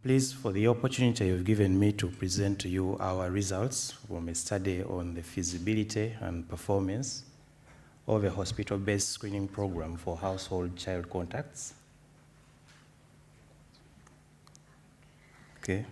Pleased for the opportunity you've given me to present to you our results from a study on the feasibility and performance of a hospital-based screening program for household child contacts. Okay.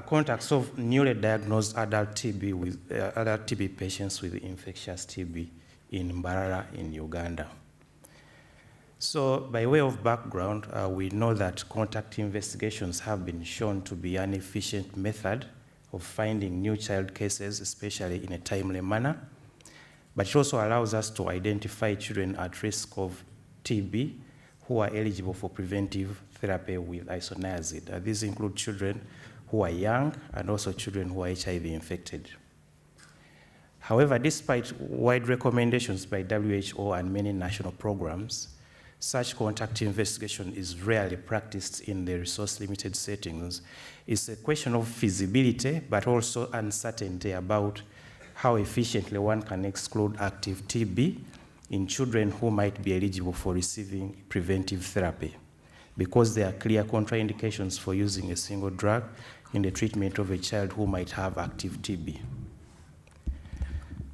Contacts of newly diagnosed adult TB patients with infectious TB in Mbarara in Uganda. So by way of background, we know that contact investigations have been shown to be an efficient method of finding new child cases, especially in a timely manner. But it also allows us to identify children at risk of TB who are eligible for preventive therapy with isoniazid. These include children who are young and also children who are HIV infected. However, despite wide recommendations by WHO and many national programs, such contact investigation is rarely practiced in the resource-limited settings. It's a question of feasibility, but also uncertainty about how efficiently one can exclude active TB in children who might be eligible for receiving preventive therapy, because there are clear contraindications for using a single drug in the treatment of a child who might have active TB.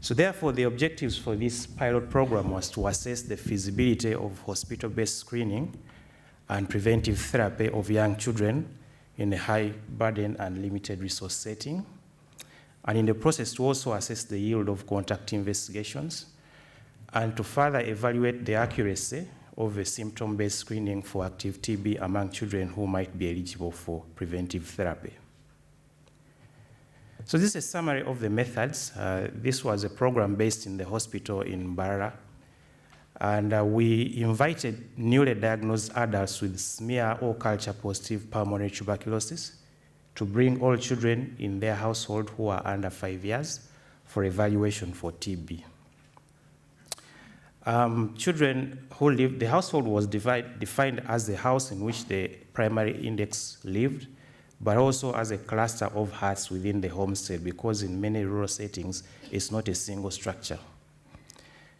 So therefore, the objectives for this pilot program was to assess the feasibility of hospital-based screening and preventive therapy of young children in a high burden and limited resource setting, and in the process to also assess the yield of contact investigations and to further evaluate the accuracy of a symptom-based screening for active TB among children who might be eligible for preventive therapy. So this is a summary of the methods. This was a program based in the hospital in Mbarara, and we invited newly diagnosed adults with smear or culture-positive pulmonary tuberculosis to bring all children in their household who are under 5 years for evaluation for TB. Children who lived, the household was defined as the house in which the primary index lived, but also as a cluster of huts within the homestead, because in many rural settings, it's not a single structure.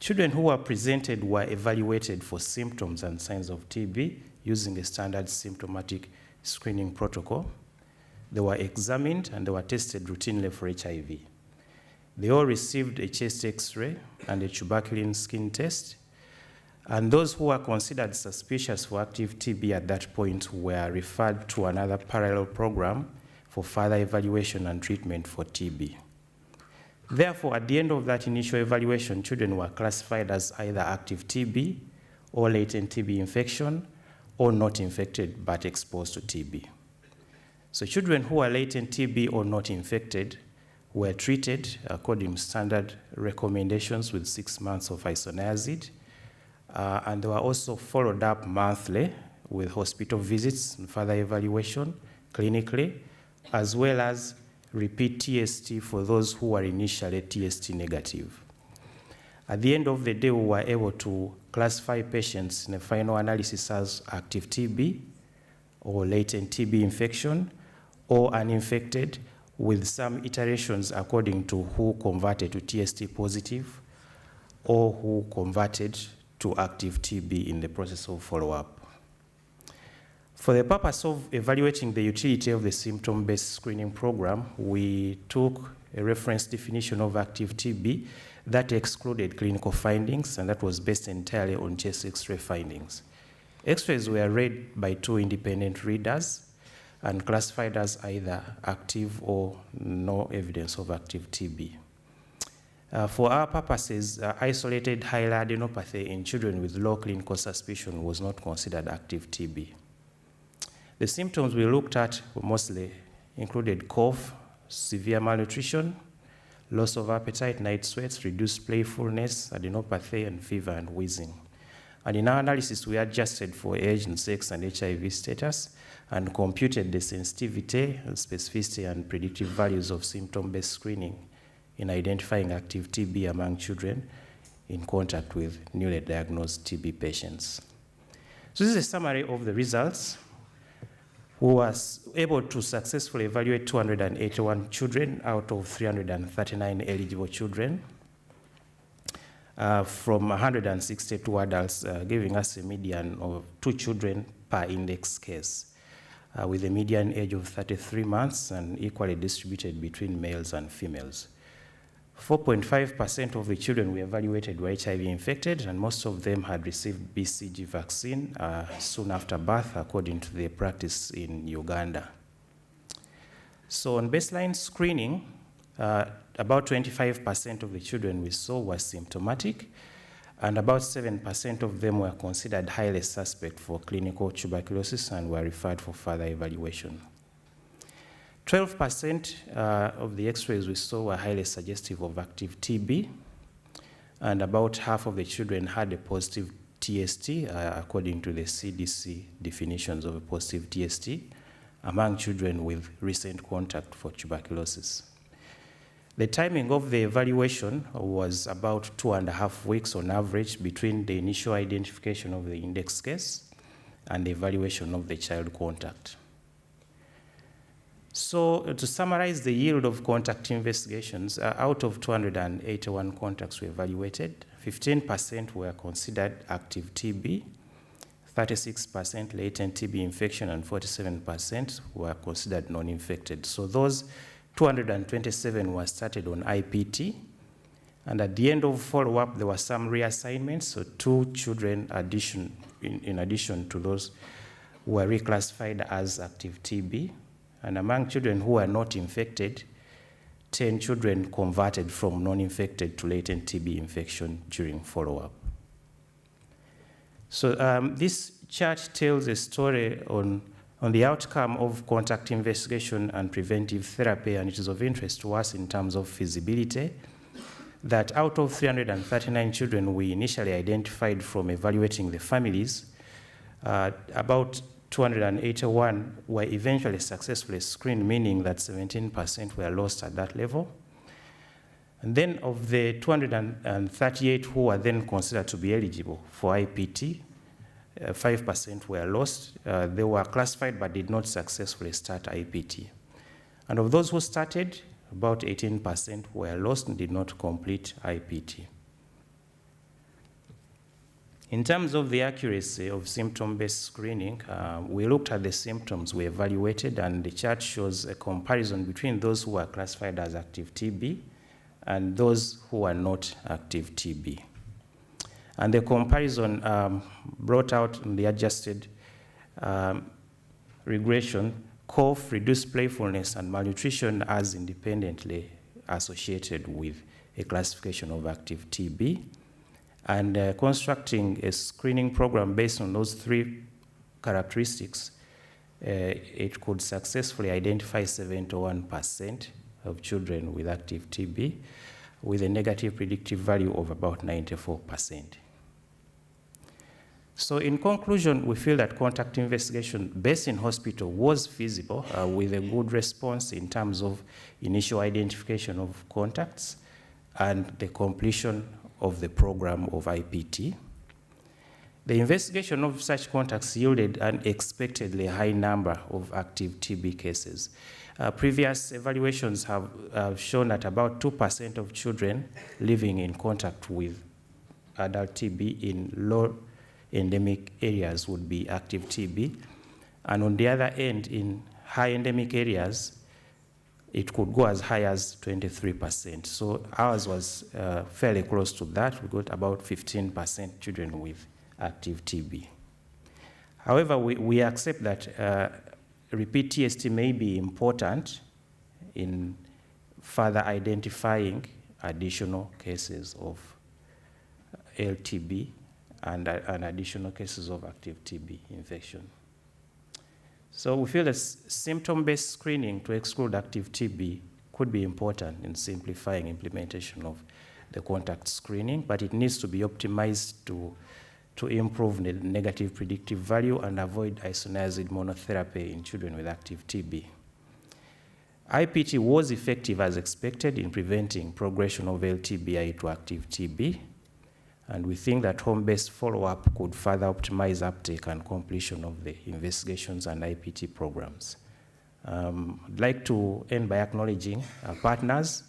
Children who were presented were evaluated for symptoms and signs of TB using a standard symptomatic screening protocol. They were examined and they were tested routinely for HIV. They all received a chest X-ray and a tuberculin skin test. And those who were considered suspicious for active TB at that point were referred to another parallel program for further evaluation and treatment for TB. Therefore, at the end of that initial evaluation, children were classified as either active TB or latent TB infection, or not infected but exposed to TB. So children who are latent TB or not infected were treated according to standard recommendations with 6 months of isoniazid. And they were also followed up monthly with hospital visits and further evaluation clinically, as well as repeat TST for those who were initially TST negative. At the end of the day, we were able to classify patients in a final analysis as active TB or latent TB infection or uninfected, with some iterations according to who converted to TST positive or who converted to active TB in the process of follow-up. For the purpose of evaluating the utility of the symptom-based screening program, we took a reference definition of active TB that excluded clinical findings, and that was based entirely on chest X-ray findings. X-rays were read by 2 independent readers and classified as either active or no evidence of active TB. For our purposes, isolated hilar adenopathy in children with low clinical suspicion was not considered active TB. The symptoms we looked at mostly included cough, severe malnutrition, loss of appetite, night sweats, reduced playfulness, adenopathy, and fever and wheezing. And in our analysis, we adjusted for age and sex and HIV status and computed the sensitivity, specificity, and predictive values of symptom-based screening in identifying active TB among children in contact with newly diagnosed TB patients. So this is a summary of the results. We was able to successfully evaluate 281 children out of 339 eligible children from 162 adults, giving us a median of 2 children per index case. with a median age of 33 months and equally distributed between males and females. 4.5% of the children we evaluated were HIV infected, and most of them had received BCG vaccine soon after birth, according to the practice in Uganda. So on baseline screening, about 25% of the children we saw were symptomatic, and about 7% of them were considered highly suspect for clinical tuberculosis and were referred for further evaluation. 12% of the x-rays we saw were highly suggestive of active TB, and about half of the children had a positive TST, according to the CDC definitions of a positive TST, among children with recent contact for tuberculosis. The timing of the evaluation was about 2.5 weeks on average between the initial identification of the index case and the evaluation of the child contact. So to summarize the yield of contact investigations, out of 281 contacts we evaluated, 15% were considered active TB, 36% latent TB infection, and 47% were considered non-infected. So those 227 were started on IPT, and at the end of follow-up, there were some reassignments, so 2 children in addition to those who were reclassified as active TB, and among children who were not infected, 10 children converted from non-infected to latent TB infection during follow-up. So this chart tells a story on the outcome of contact investigation and preventive therapy, and it is of interest to us in terms of feasibility, that out of 339 children we initially identified from evaluating the families, about 281 were eventually successfully screened, meaning that 17% were lost at that level. And then of the 238 who were then considered to be eligible for IPT, 5% were lost. They were classified but did not successfully start IPT. And of those who started, about 18% were lost and did not complete IPT. In terms of the accuracy of symptom-based screening, we looked at the symptoms we evaluated, and the chart shows a comparison between those who were classified as active TB and those who were not active TB. And the comparison brought out in the adjusted regression cough, reduced playfulness, and malnutrition as independently associated with a classification of active TB. And constructing a screening program based on those 3 characteristics, it could successfully identify 71% of children with active TB with a negative predictive value of about 94%. So in conclusion, we feel that contact investigation based in hospital was feasible with a good response in terms of initial identification of contacts and the completion of the program of IPT. The investigation of such contacts yielded an expectedly high number of active TB cases. Previous evaluations have shown that about 2% of children living in contact with adult TB in low endemic areas would be active TB. And on the other end, in high endemic areas, it could go as high as 23%. So ours was fairly close to that. We got about 15% children with active TB. However, we accept that repeat TST may be important in further identifying additional cases of LTB and additional cases of active TB infection. So we feel that symptom-based screening to exclude active TB could be important in simplifying implementation of the contact screening, but it needs to be optimized to improve the negative predictive value and avoid isoniazid monotherapy in children with active TB. IPT was effective as expected in preventing progression of LTBI to active TB, and we think that home-based follow-up could further optimize uptake and completion of the investigations and IPT programs. I'd like to end by acknowledging our partners,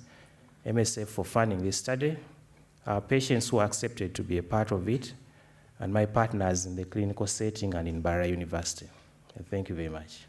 MSF, for funding this study, our patients who accepted to be a part of it, and my partners in the clinical setting and in Barra University. Thank you very much.